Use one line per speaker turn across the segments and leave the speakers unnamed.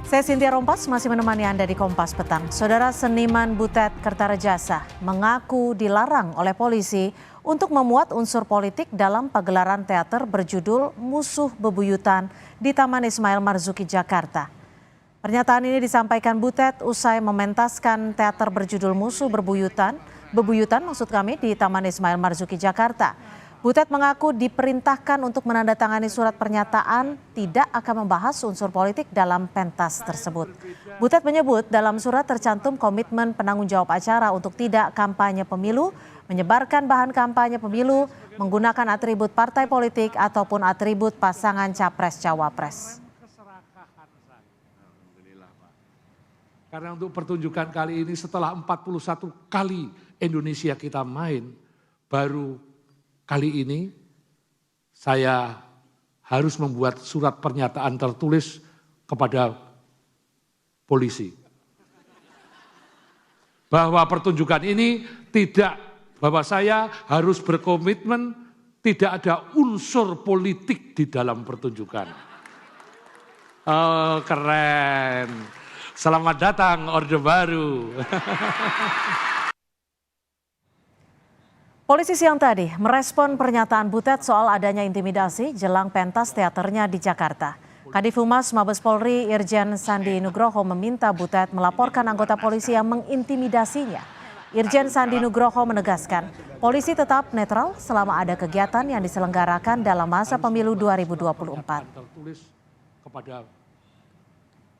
Saya Cynthia Rompas masih menemani Anda di Kompas Petang. Saudara seniman Butet Kertarejasa mengaku dilarang oleh polisi untuk memuat unsur politik dalam pagelaran teater berjudul Musuh Bebuyutan di Taman Ismail Marzuki, Jakarta. Pernyataan ini disampaikan Butet usai mementaskan teater berjudul Musuh Bebuyutan di Taman Ismail Marzuki, Jakarta. Butet mengaku diperintahkan untuk menandatangani surat pernyataan tidak akan membahas unsur politik dalam pentas tersebut. Butet menyebut dalam surat tercantum komitmen penanggung jawab acara untuk tidak kampanye pemilu, menyebarkan bahan kampanye pemilu, menggunakan atribut partai politik ataupun atribut pasangan capres-cawapres.
Karena untuk pertunjukan kali ini setelah 41 kali Indonesia kita main, baru kali ini saya harus membuat surat pernyataan tertulis kepada polisi. Bahwa pertunjukan ini bahwa saya harus berkomitmen tidak ada unsur politik di dalam pertunjukan. Oh, keren. Selamat datang Orde Baru.
Polisi siang tadi merespon pernyataan Butet soal adanya intimidasi jelang pentas teaternya di Jakarta. Kadif Humas Mabes Polri Irjen Sandi Nugroho meminta Butet melaporkan anggota polisi yang mengintimidasinya. Irjen Sandi Nugroho menegaskan, polisi tetap netral selama ada kegiatan yang diselenggarakan dalam masa pemilu 2024.
Tertulis kepada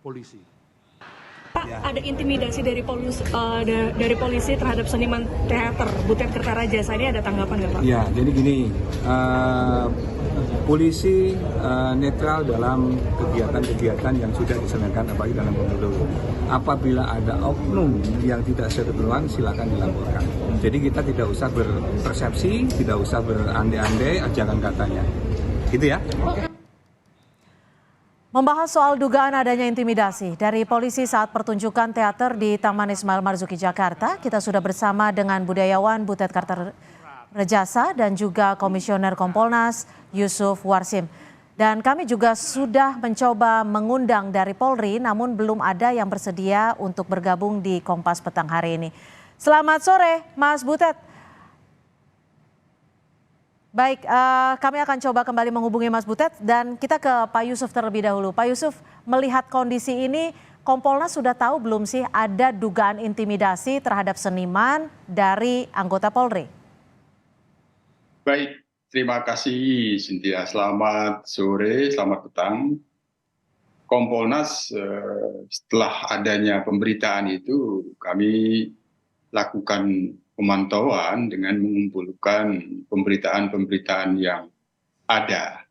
polisi.
Pak, ada intimidasi dari polisi terhadap seniman teater Butet Kertarejasa, ini ada tanggapan nggak Pak?
Ya, jadi gini, polisi netral dalam kegiatan-kegiatan yang sudah diselenggarakan apalagi dalam pemilu. Apabila ada oknum yang tidak sesuai ketentuan, silakan dilaporkan. Jadi kita tidak usah berpersepsi, tidak usah berandai-andai ajakan katanya. Gitu ya.
Membahas soal dugaan adanya intimidasi dari polisi saat pertunjukan teater di Taman Ismail Marzuki, Jakarta, kita sudah bersama dengan budayawan Butet Kertarejasa dan juga Komisioner Kompolnas Yusuf Warsim. Dan kami juga sudah mencoba mengundang dari Polri, namun belum ada yang bersedia untuk bergabung di Kompas Petang hari ini. Selamat sore, Mas Butet. Baik, kami akan coba kembali menghubungi Mas Butet dan kita ke Pak Yusuf terlebih dahulu. Pak Yusuf, melihat kondisi ini, Kompolnas sudah tahu belum sih ada dugaan intimidasi terhadap seniman dari anggota Polri?
Baik, terima kasih Cynthia. Selamat sore, selamat petang. Kompolnas setelah adanya pemberitaan itu kami lakukan pemantauan dengan mengumpulkan pemberitaan-pemberitaan yang ada.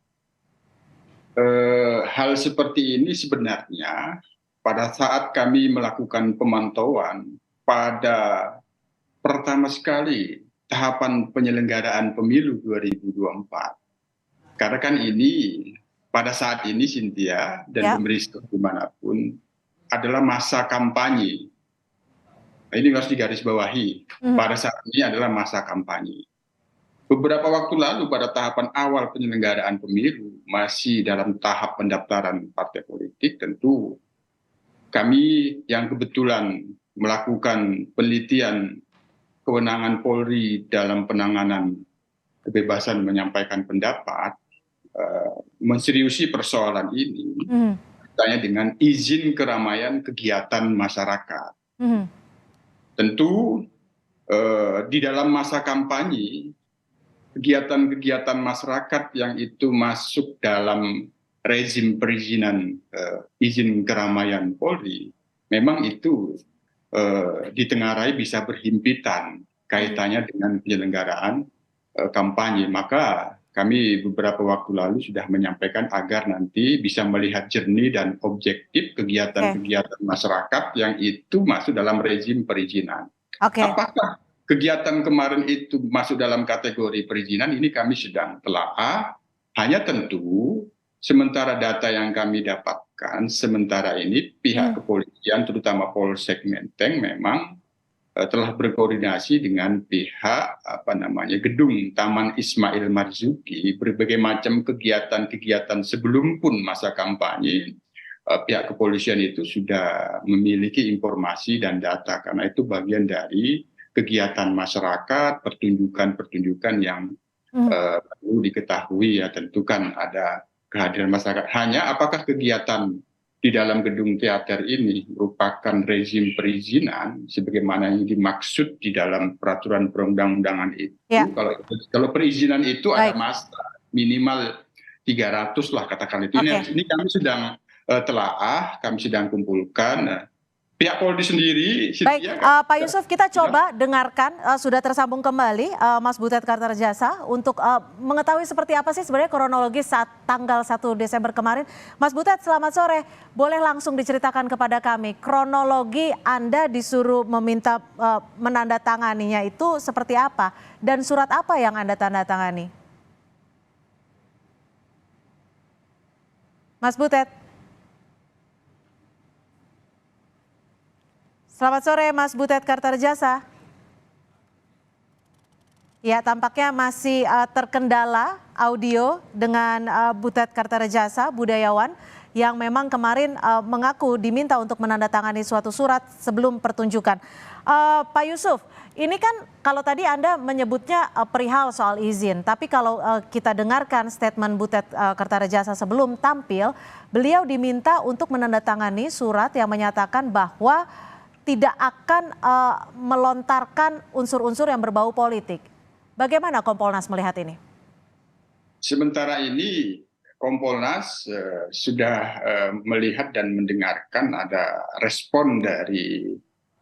Hal seperti ini sebenarnya pada saat kami melakukan pemantauan pada pertama sekali tahapan penyelenggaraan pemilu 2024. Karena kan ini pada saat ini Cynthia dan pemerintah dimanapun adalah masa kampanye. Ini harus digarisbawahi, pada saat ini adalah masa kampanye. Beberapa waktu lalu pada tahapan awal penyelenggaraan pemilu, masih dalam tahap pendaftaran partai politik, tentu kami yang kebetulan melakukan penelitian kewenangan Polri dalam penanganan kebebasan menyampaikan pendapat, menseriusi persoalan ini, misalnya dengan izin keramaian kegiatan masyarakat. Tentu di dalam masa kampanye, kegiatan-kegiatan masyarakat yang itu masuk dalam rezim perizinan izin keramaian Polri, memang itu ditengarai bisa berhimpitan kaitannya dengan penyelenggaraan kampanye. Maka kami beberapa waktu lalu sudah menyampaikan agar nanti bisa melihat jernih dan objektif kegiatan-kegiatan masyarakat yang itu masuk dalam rezim perizinan. Apakah kegiatan kemarin itu masuk dalam kategori perizinan, ini kami sedang telaah. Hanya tentu sementara data yang kami dapatkan, sementara ini pihak kepolisian terutama Polsek Menteng memang telah berkoordinasi dengan pihak gedung Taman Ismail Marzuki, berbagai macam kegiatan-kegiatan sebelum pun masa kampanye pihak kepolisian itu sudah memiliki informasi dan data karena itu bagian dari kegiatan masyarakat, pertunjukan-pertunjukan yang perlu diketahui ya, tentu kan ada kehadiran masyarakat. Hanya apakah kegiatan di dalam gedung teater ini merupakan rezim perizinan sebagaimana yang dimaksud di dalam peraturan perundang-undangan itu.
Ya.
Kalau perizinan itu
Baik.
ada masa minimal 300 lah katakan itu.
Oke.
Ini kami sedang telaah, kami sedang kumpulkan. Pihak Polri sendiri
Baik,
setia
Pak Yusuf, kita coba dengarkan, sudah tersambung kembali Mas Butet Kartarejasa untuk mengetahui seperti apa sih sebenarnya kronologis saat tanggal 1 Desember kemarin. Mas Butet, selamat sore. Boleh langsung diceritakan kepada kami kronologi Anda disuruh meminta menandatanganinya itu seperti apa dan surat apa yang Anda tandatangani? Mas Butet. Selamat sore Mas Butet Kartarejasa. Ya, tampaknya masih terkendala audio dengan Butet Kartarejasa, budayawan yang memang kemarin mengaku diminta untuk menandatangani suatu surat sebelum pertunjukan. Pak Yusuf, ini kan kalau tadi Anda menyebutnya perihal soal izin, tapi kalau kita dengarkan statement Butet Kartarejasa sebelum tampil, beliau diminta untuk menandatangani surat yang menyatakan bahwa tidak akan melontarkan unsur-unsur yang berbau politik. Bagaimana Kompolnas melihat ini?
Sementara ini Kompolnas sudah melihat dan mendengarkan ada respon dari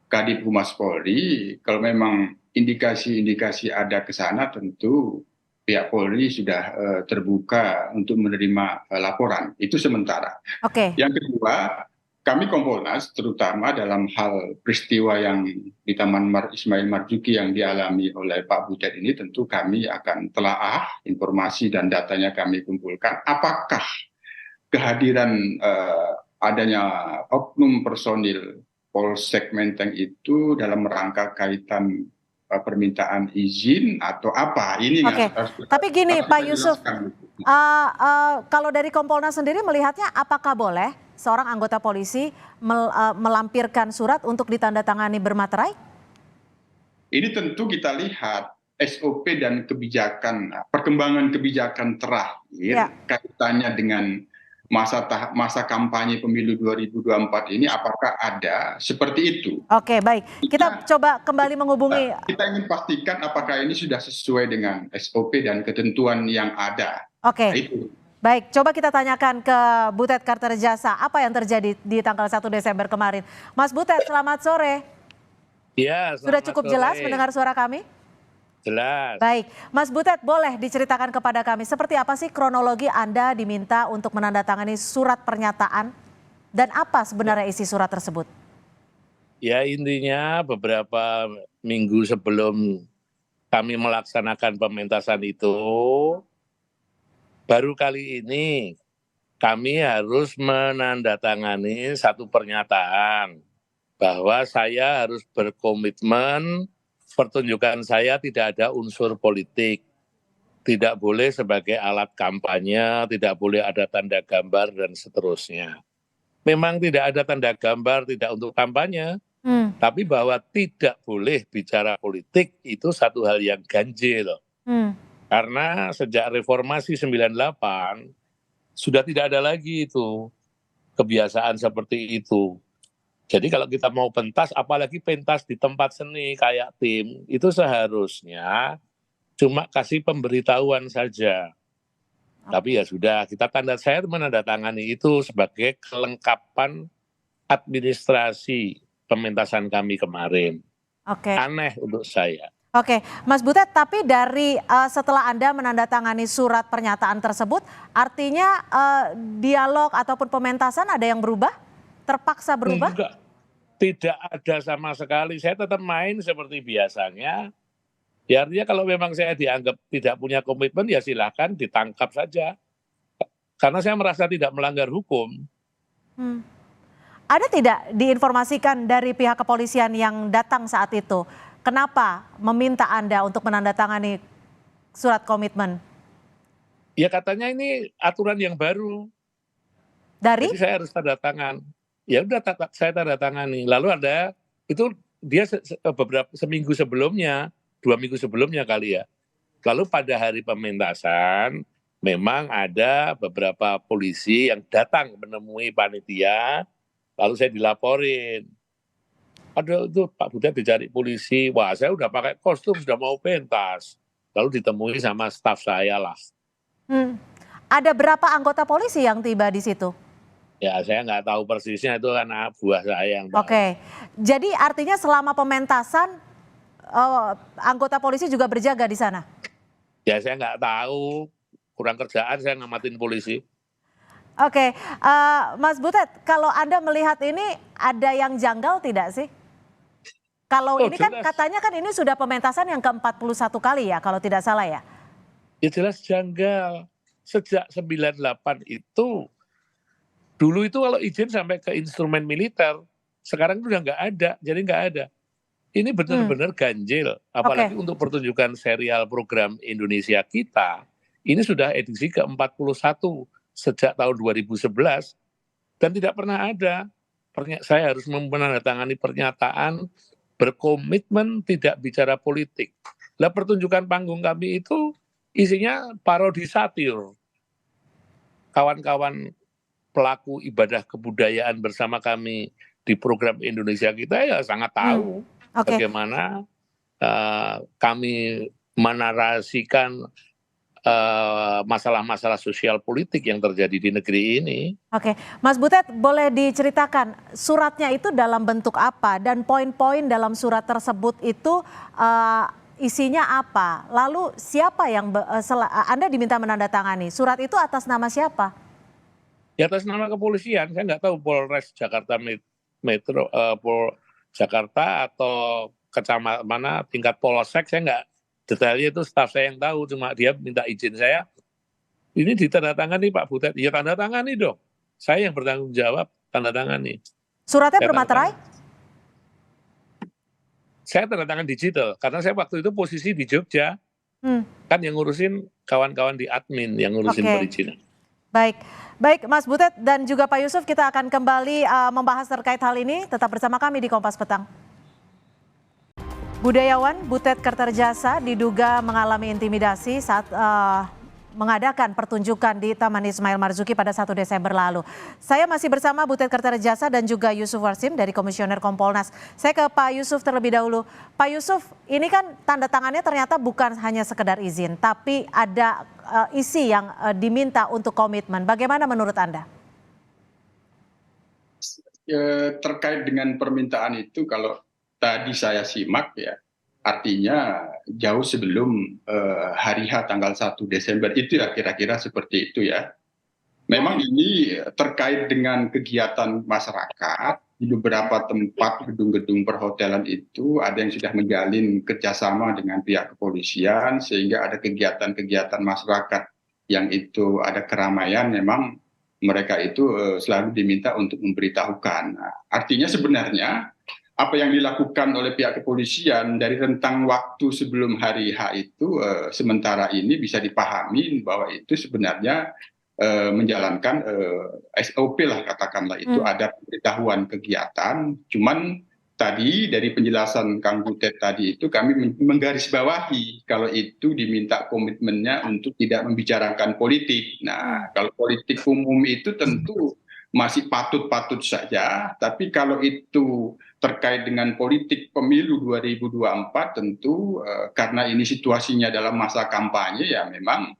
Kadif Humas Polri. Kalau memang indikasi-indikasi ada ke sana, tentu pihak Polri sudah terbuka untuk menerima laporan. Itu sementara.
Oke.
Yang kedua, kami Kompolnas terutama dalam hal peristiwa yang di Taman Ismail Marzuki yang dialami oleh Pak Butet ini, tentu kami akan telaah informasi dan datanya kami kumpulkan. Apakah kehadiran adanya oknum personil Polsek Menteng itu dalam rangka kaitan permintaan izin atau apa? Ini
Oke. Tapi gini Pak Yusuf, kalau dari Kompolnas sendiri melihatnya apakah boleh seorang anggota polisi melampirkan surat untuk ditandatangani bermaterai?
Ini tentu kita lihat SOP dan kebijakan, perkembangan kebijakan terakhir kaitannya dengan masa kampanye pemilu 2024 ini, apakah ada seperti itu?
Oke, baik. Kita coba kembali menghubungi.
Kita ingin pastikan apakah ini sudah sesuai dengan SOP dan ketentuan yang ada.
Oke.
Nah, itu.
Baik, coba kita tanyakan ke Butet Kartarejasa apa yang terjadi di tanggal 1 Desember kemarin. Mas Butet, selamat sore.
Ya,
sudah cukup jelas mendengar suara kami?
Jelas.
Baik, Mas Butet boleh diceritakan kepada kami seperti apa sih kronologi Anda diminta untuk menandatangani surat pernyataan dan apa sebenarnya isi surat tersebut?
Ya, intinya beberapa minggu sebelum kami melaksanakan pementasan itu, baru kali ini kami harus menandatangani satu pernyataan bahwa saya harus berkomitmen pertunjukan saya tidak ada unsur politik, tidak boleh sebagai alat kampanye, tidak boleh ada tanda gambar dan seterusnya. Memang tidak ada tanda gambar, tidak untuk kampanye, tapi bahwa tidak boleh bicara politik itu satu hal yang ganjil. Karena sejak reformasi 98 sudah tidak ada lagi itu kebiasaan seperti itu. Jadi kalau kita mau pentas, apalagi pentas di tempat seni kayak tim, itu seharusnya cuma kasih pemberitahuan saja. Tapi ya sudah, saya menandatangani itu sebagai kelengkapan administrasi pementasan kami kemarin. Aneh untuk saya.
Oke, Mas Butet, tapi dari setelah Anda menandatangani surat pernyataan tersebut, artinya dialog ataupun pementasan ada yang berubah? Terpaksa berubah?
Enggak, tidak ada sama sekali. Saya tetap main seperti biasanya. Ya artinya kalau memang saya dianggap tidak punya komitmen, ya silahkan ditangkap saja. Karena saya merasa tidak melanggar hukum.
Ada tidak diinformasikan dari pihak kepolisian yang datang saat itu? Kenapa meminta Anda untuk menandatangani surat komitmen?
Ya katanya ini aturan yang baru.
Dari?
Jadi saya harus tanda tangan. Ya udah saya tanda tangani. Lalu ada itu dia beberapa seminggu sebelumnya, 2 minggu sebelumnya kali ya. Lalu pada hari pementasan memang ada beberapa polisi yang datang menemui panitia, lalu saya dilaporin. Ada itu Pak Butet dicari polisi, wah saya udah pakai kostum, sudah mau pentas. Lalu ditemui sama staf saya lah.
Ada berapa anggota polisi yang tiba di situ?
Ya saya nggak tahu persisnya, itu kan buah saya yang tahu.
Oke, jadi artinya selama pementasan anggota polisi juga berjaga di sana?
Ya saya nggak tahu, kurang kerjaan saya ngamatin polisi.
Oke, Mas Butet, kalau Anda melihat ini ada yang janggal tidak sih? Kalau ini kan
jelas.
katanya kan ini sudah pementasan yang ke-41 kali ya, kalau tidak salah ya?
Ya jelas janggal. Sejak 98 itu, dulu itu kalau izin sampai ke instrumen militer, sekarang itu udah nggak ada, jadi nggak ada. Ini benar-benar ganjil, apalagi untuk pertunjukan serial program Indonesia Kita, ini sudah edisi ke-41 sejak tahun 2011, dan tidak pernah ada. Saya harus menandatangani pernyataan berkomitmen tidak bicara politik. Lah pertunjukan panggung kami itu isinya parodi satir. Kawan-kawan pelaku ibadah kebudayaan bersama kami di program Indonesia Kita ya sangat tahu bagaimana kami menarasikan masalah-masalah sosial politik yang terjadi di negeri ini.
Oke, Mas Butet, boleh diceritakan suratnya itu dalam bentuk apa dan poin-poin dalam surat tersebut itu isinya apa? Lalu siapa yang Anda diminta menandatangani? Surat itu atas nama siapa?
Di atas nama kepolisian, saya nggak tahu Polres Jakarta Metro, Pol Jakarta atau kecamatan mana, tingkat Polsek, saya nggak. Detailnya itu staf saya yang tahu, cuma dia minta izin saya, ini ditandatangani Pak Butet, ya tanda tangani dong. Saya yang bertanggung jawab, tanda tangani.
Suratnya bermaterai?
Saya tanda tangan digital, karena saya waktu itu posisi di Jogja, kan yang ngurusin kawan-kawan di admin, yang ngurusin perizinan.
Baik Mas Butet dan juga Pak Yusuf, kita akan kembali membahas terkait hal ini, tetap bersama kami di Kompas Petang. Budayawan Butet Kertarejasa diduga mengalami intimidasi saat mengadakan pertunjukan di Taman Ismail Marzuki pada 1 Desember lalu. Saya masih bersama Butet Kertarejasa dan juga Yusuf Warsim dari Komisioner Kompolnas. Saya ke Pak Yusuf terlebih dahulu. Pak Yusuf, ini kan tanda tangannya ternyata bukan hanya sekedar izin, tapi ada isi yang diminta untuk komitmen. Bagaimana menurut Anda?
Terkait dengan permintaan itu, kalau tadi saya simak ya, artinya jauh sebelum hari H tanggal 1 Desember itu ya, kira-kira seperti itu ya. Memang ini terkait dengan kegiatan masyarakat di beberapa tempat gedung-gedung perhotelan itu ada yang sudah menjalin kerjasama dengan pihak kepolisian, sehingga ada kegiatan-kegiatan masyarakat yang itu ada keramaian, memang mereka itu selalu diminta untuk memberitahukan. Nah, artinya sebenarnya apa yang dilakukan oleh pihak kepolisian dari rentang waktu sebelum hari H itu sementara ini bisa dipahami bahwa itu sebenarnya menjalankan SOP lah, katakanlah itu ada pemberitahuan kegiatan. Cuman tadi dari penjelasan Kang Butet tadi itu kami menggarisbawahi kalau itu diminta komitmennya untuk tidak membicarakan politik. Nah, kalau politik umum itu tentu masih patut-patut saja, tapi kalau itu terkait dengan politik pemilu 2024 tentu karena ini situasinya dalam masa kampanye ya memang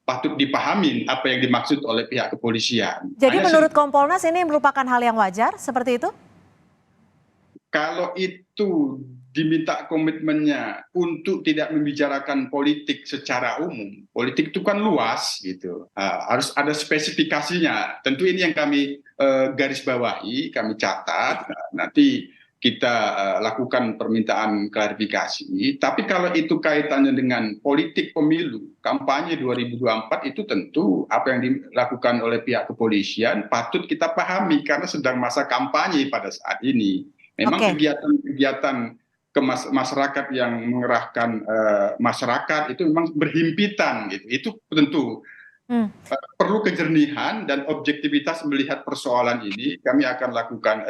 patut dipahami apa yang dimaksud oleh pihak kepolisian.
Jadi menurut Kompolnas ini merupakan hal yang wajar seperti itu?
Kalau itu diminta komitmennya untuk tidak membicarakan politik secara umum, politik itu kan luas gitu, harus ada spesifikasinya. Tentu ini yang kami garis bawahi, kami catat, nanti kita lakukan permintaan klarifikasi. Tapi kalau itu kaitannya dengan politik pemilu, kampanye 2024 itu tentu apa yang dilakukan oleh pihak kepolisian patut kita pahami karena sedang masa kampanye pada saat ini. Memang kegiatan-kegiatan ke masyarakat yang mengerahkan masyarakat itu memang berhimpitan gitu. Itu tentu
Hmm.
Perlu kejernihan dan objektivitas melihat persoalan ini. Kami akan lakukan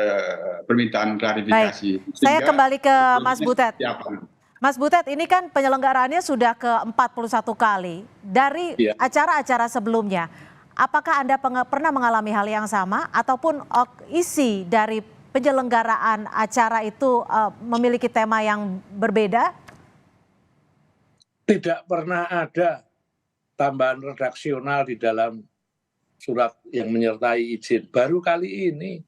permintaan klarifikasi.
Baik, saya kembali ke Mas Butet.
Siapa?
Mas Butet, ini kan penyelenggaraannya sudah ke-41 kali. Dari
Ya.
acara-acara sebelumnya, apakah Anda pernah mengalami hal yang sama ataupun isi dari penyelenggaraan acara itu memiliki tema yang berbeda?
Tidak pernah ada tambahan redaksional di dalam surat yang menyertai izin. Baru kali ini.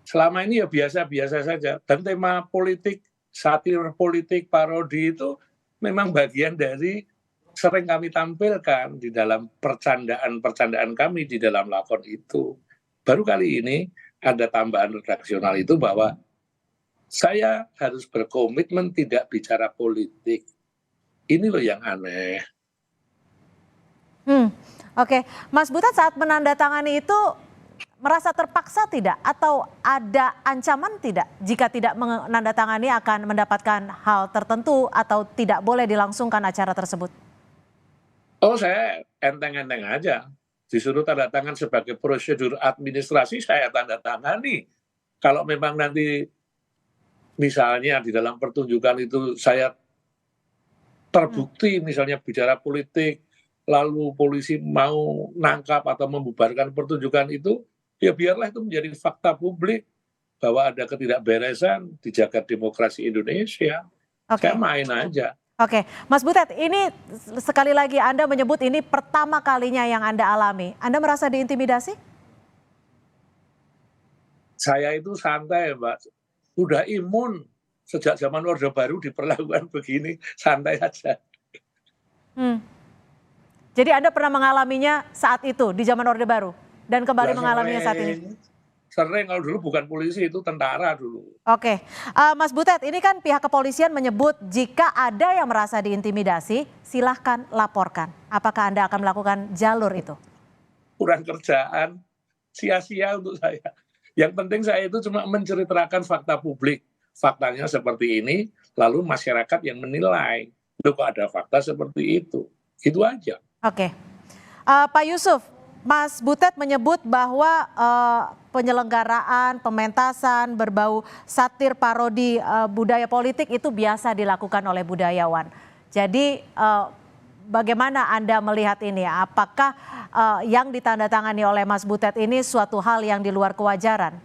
Selama ini ya biasa-biasa saja. Dan tema politik, satir politik, parodi itu memang bagian dari sering kami tampilkan di dalam percandaan-percandaan kami di dalam lakon itu. Baru kali ini ada tambahan redaksional itu bahwa saya harus berkomitmen tidak bicara politik. Ini loh yang aneh.
Oke, Mas Butet saat menandatangani itu merasa terpaksa tidak atau ada ancaman tidak jika tidak menandatangani akan mendapatkan hal tertentu atau tidak boleh dilangsungkan acara tersebut?
Oh, saya enteng-enteng aja. Disuruh tanda tangan sebagai prosedur administrasi, saya tanda tangani. Kalau memang nanti misalnya di dalam pertunjukan itu saya terbukti misalnya bicara politik, lalu polisi mau nangkap atau membubarkan pertunjukan itu, ya biarlah itu menjadi fakta publik bahwa ada ketidakberesan di jagat demokrasi Indonesia.
Oke.
Saya main aja.
Oke, Mas Butet, ini sekali lagi Anda menyebut ini pertama kalinya yang Anda alami. Anda merasa diintimidasi?
Saya itu santai, Mbak. Udah imun sejak zaman Orde Baru diperlakukan begini, santai aja.
Jadi Anda pernah mengalaminya saat itu di zaman Orde Baru dan kembali mengalaminya saat ini?
Sering, kalau dulu bukan polisi, itu tentara dulu.
Oke, Mas Butet, ini kan pihak kepolisian menyebut jika ada yang merasa diintimidasi, silahkan laporkan. Apakah Anda akan melakukan jalur itu?
Kurang kerjaan, sia-sia untuk saya. Yang penting saya itu cuma menceritakan fakta publik. Faktanya seperti ini, lalu masyarakat yang menilai. Loh, kok ada fakta seperti itu? Itu aja.
Oke, Pak Yusuf, Mas Butet menyebut bahwa penyelenggaraan, pementasan berbau satir parodi budaya politik itu biasa dilakukan oleh budayawan. Jadi bagaimana Anda melihat ini? Apakah yang ditandatangani oleh Mas Butet ini suatu hal yang di luar kewajaran?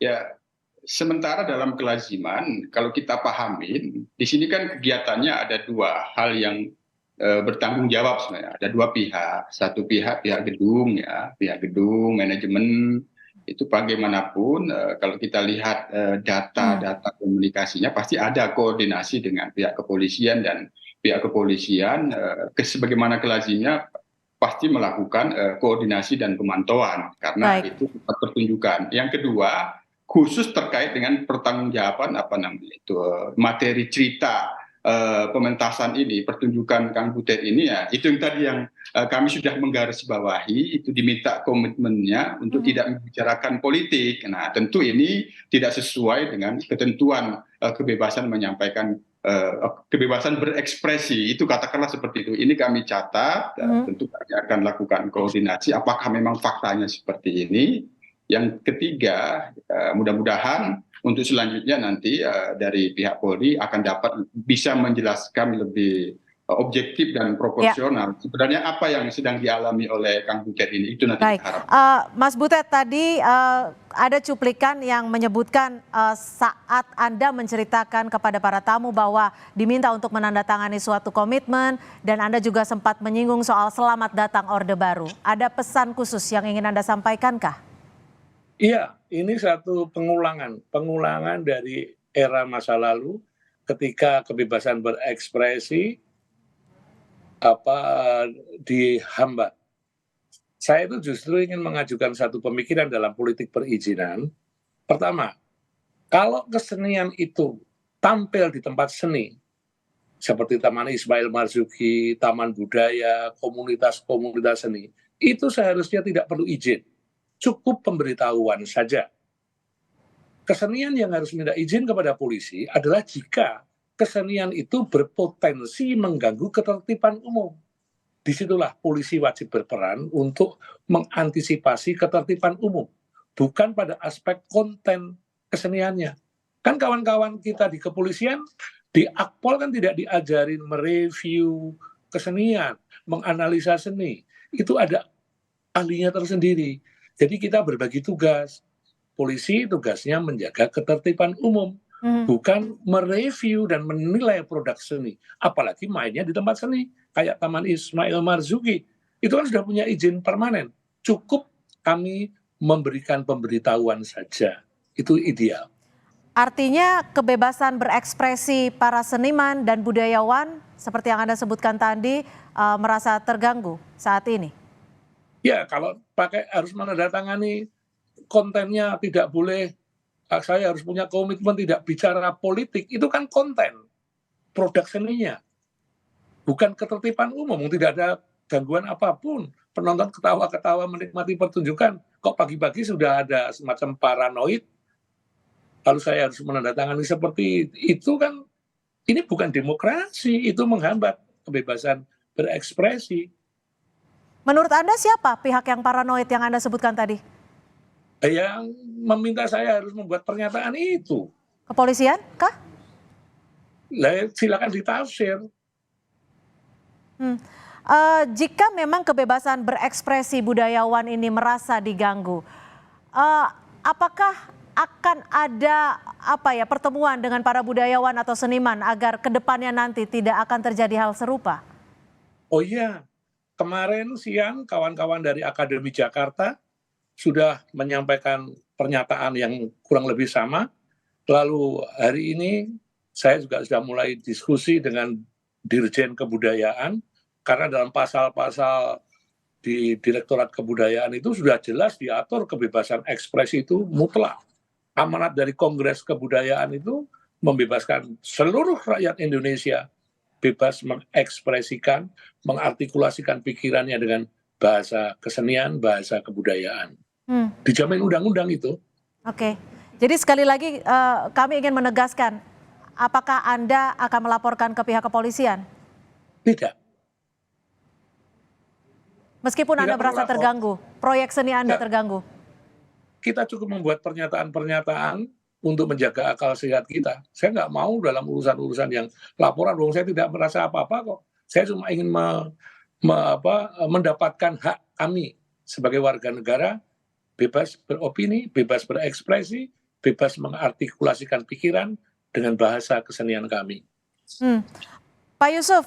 Ya, sementara dalam kelaziman, kalau kita pahamin, di sini kan kegiatannya ada dua hal yang bertanggung jawab sebenarnya. Ada dua pihak, satu pihak gedung ya, pihak gedung, manajemen itu bagaimanapun kalau kita lihat data komunikasinya pasti ada koordinasi dengan pihak kepolisian dan pihak kepolisian sebagaimana kelazimnya pasti melakukan koordinasi dan pemantauan karena itu pertunjukan. Yang kedua khusus terkait dengan pertanggungjawaban materi cerita pementasan ini, pertunjukan Kang Butet ini ya, itu yang tadi yang kami sudah menggarisbawahi, itu diminta komitmennya untuk tidak membicarakan politik. Nah, tentu ini tidak sesuai dengan ketentuan kebebasan menyampaikan, kebebasan berekspresi, itu katakanlah seperti itu. Ini kami catat, tentu kami akan lakukan koordinasi, apakah memang faktanya seperti ini. Yang ketiga, mudah-mudahan untuk selanjutnya nanti dari pihak Polri akan dapat bisa menjelaskan lebih objektif dan proporsional. Sebenarnya apa yang sedang dialami oleh Kang Butet ini, itu nanti kita harapkan.
Mas Butet, tadi ada cuplikan yang menyebutkan saat Anda menceritakan kepada para tamu bahwa diminta untuk menandatangani suatu komitmen dan Anda juga sempat menyinggung soal selamat datang Orde Baru. Ada pesan khusus yang ingin Anda sampaikan-kah?
Iya, ini satu pengulangan dari era masa lalu ketika kebebasan berekspresi dihambat. Saya itu justru ingin mengajukan satu pemikiran dalam politik perizinan. Pertama, kalau kesenian itu tampil di tempat seni, seperti Taman Ismail Marzuki, Taman Budaya, komunitas-komunitas seni, itu seharusnya tidak perlu izin. Cukup pemberitahuan saja. Kesenian yang harus minta izin kepada polisi adalah jika kesenian itu berpotensi mengganggu ketertiban umum. disitulah polisi wajib berperan untuk mengantisipasi ketertiban umum, bukan pada aspek konten keseniannya. Kan kawan-kawan kita di kepolisian, di Akpol kan tidak diajarin mereview kesenian, menganalisa seni. Itu ada ahlinya tersendiri. Jadi kita berbagi tugas. Polisi tugasnya menjaga ketertiban umum, bukan mereview dan menilai produk seni. Apalagi mainnya di tempat seni, kayak Taman Ismail Marzuki. Itu kan sudah punya izin permanen. Cukup kami memberikan pemberitahuan saja. Itu ideal.
Artinya kebebasan berekspresi para seniman dan budayawan seperti yang Anda sebutkan tadi merasa terganggu saat ini?
Ya, kalau pakai harus menandatangani kontennya tidak boleh, saya harus punya komitmen tidak bicara politik, itu kan konten, produk seninya. Bukan ketertiban umum, tidak ada gangguan apapun. Penonton ketawa-ketawa menikmati pertunjukan, kok pagi-pagi sudah ada semacam paranoid, lalu saya harus menandatangani seperti itu kan, ini bukan demokrasi, itu menghambat kebebasan berekspresi.
Menurut Anda siapa pihak yang paranoid yang Anda sebutkan tadi?
Yang meminta saya harus membuat pernyataan itu.
Kepolisian kah?
Silakan ditafsir.
Jika memang kebebasan berekspresi budayawan ini merasa diganggu, apakah akan ada pertemuan dengan para budayawan atau seniman agar kedepannya nanti tidak akan terjadi hal serupa?
Oh iya, kemarin siang kawan-kawan dari Akademi Jakarta sudah menyampaikan pernyataan yang kurang lebih sama. Lalu hari ini saya juga sudah mulai diskusi dengan Dirjen Kebudayaan, karena dalam pasal-pasal di Direktorat Kebudayaan itu sudah jelas diatur kebebasan ekspresi itu mutlak. Amanat dari Kongres Kebudayaan itu membebaskan seluruh rakyat Indonesia bebas mengekspresikan, mengartikulasikan pikirannya dengan bahasa kesenian, bahasa kebudayaan. Dijamin undang-undang itu.
Oke, jadi sekali lagi kami ingin menegaskan, apakah Anda akan melaporkan ke pihak kepolisian?
Tidak.
Meskipun Anda merasa terganggu, proyek seni Anda terganggu?
Kita cukup membuat pernyataan-pernyataan untuk menjaga akal sehat kita. Saya nggak mau dalam urusan-urusan yang laporan, saya tidak merasa apa-apa kok. Saya cuma ingin mendapatkan hak kami sebagai warga negara, bebas beropini, bebas berekspresi, bebas mengartikulasikan pikiran dengan bahasa kesenian kami.
Pak Yusuf,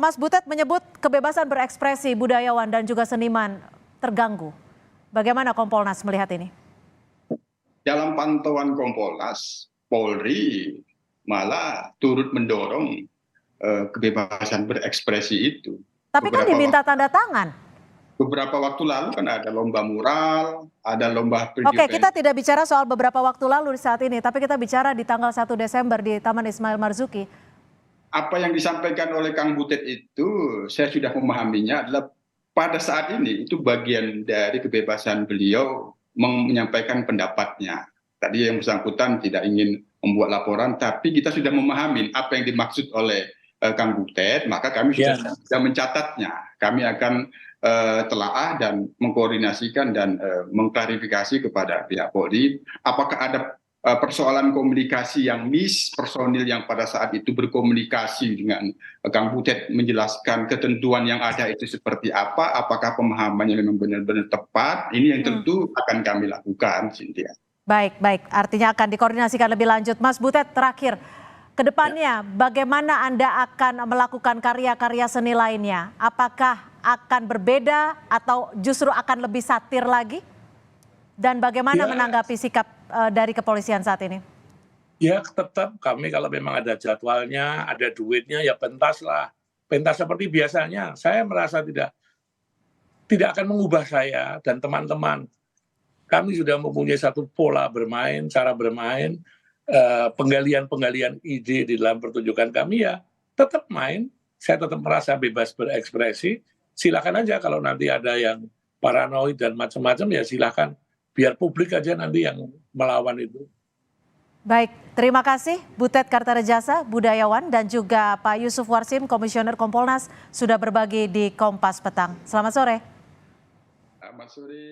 Mas Butet menyebut kebebasan berekspresi budayawan dan juga seniman terganggu. Bagaimana Kompolnas melihat ini?
Dalam pantauan Kompolnas, Polri malah turut mendorong kebebasan berekspresi itu.
Tapi kan diminta tanda tangan.
Beberapa waktu lalu kan ada lomba mural, ada lomba
Oke, kita tidak bicara soal beberapa waktu lalu saat ini, tapi kita bicara di tanggal 1 Desember di Taman Ismail Marzuki.
Apa yang disampaikan oleh Kang Butet itu, saya sudah memahaminya adalah pada saat ini itu bagian dari kebebasan beliau menyampaikan pendapatnya. Tadi yang bersangkutan tidak ingin membuat laporan, tapi kita sudah memahami apa yang dimaksud oleh Kang Butet, maka kami sudah mencatatnya. Kami akan telaah dan mengkoordinasikan dan mengklarifikasi kepada pihak Polri apakah ada persoalan komunikasi yang personil yang pada saat itu berkomunikasi dengan Kang Butet menjelaskan ketentuan yang ada itu seperti apa, apakah pemahamannya memang benar-benar tepat, ini yang tentu akan kami lakukan, Cynthia.
Baik, artinya akan dikoordinasikan lebih lanjut. Mas Butet, terakhir, kedepannya bagaimana Anda akan melakukan karya-karya seni lainnya? Apakah akan berbeda atau justru akan lebih satir lagi? Dan bagaimana menanggapi sikap dari kepolisian saat ini?
Ya tetap kami kalau memang ada jadwalnya, ada duitnya ya pentas lah. Pentas seperti biasanya. Saya merasa tidak akan mengubah saya dan teman-teman. Kami sudah mempunyai satu pola bermain, cara bermain, penggalian-penggalian ide di dalam pertunjukan kami ya tetap main. Saya tetap merasa bebas berekspresi. Silakan aja kalau nanti ada yang paranoid dan macam-macam ya silakan. Biar publik aja nanti yang melawan itu.
Baik, terima kasih Butet Kartarejasa, budayawan, dan juga Pak Yusuf Warsim, Komisioner Kompolnas, sudah berbagi di Kompas Petang. Selamat sore.
Selamat sore.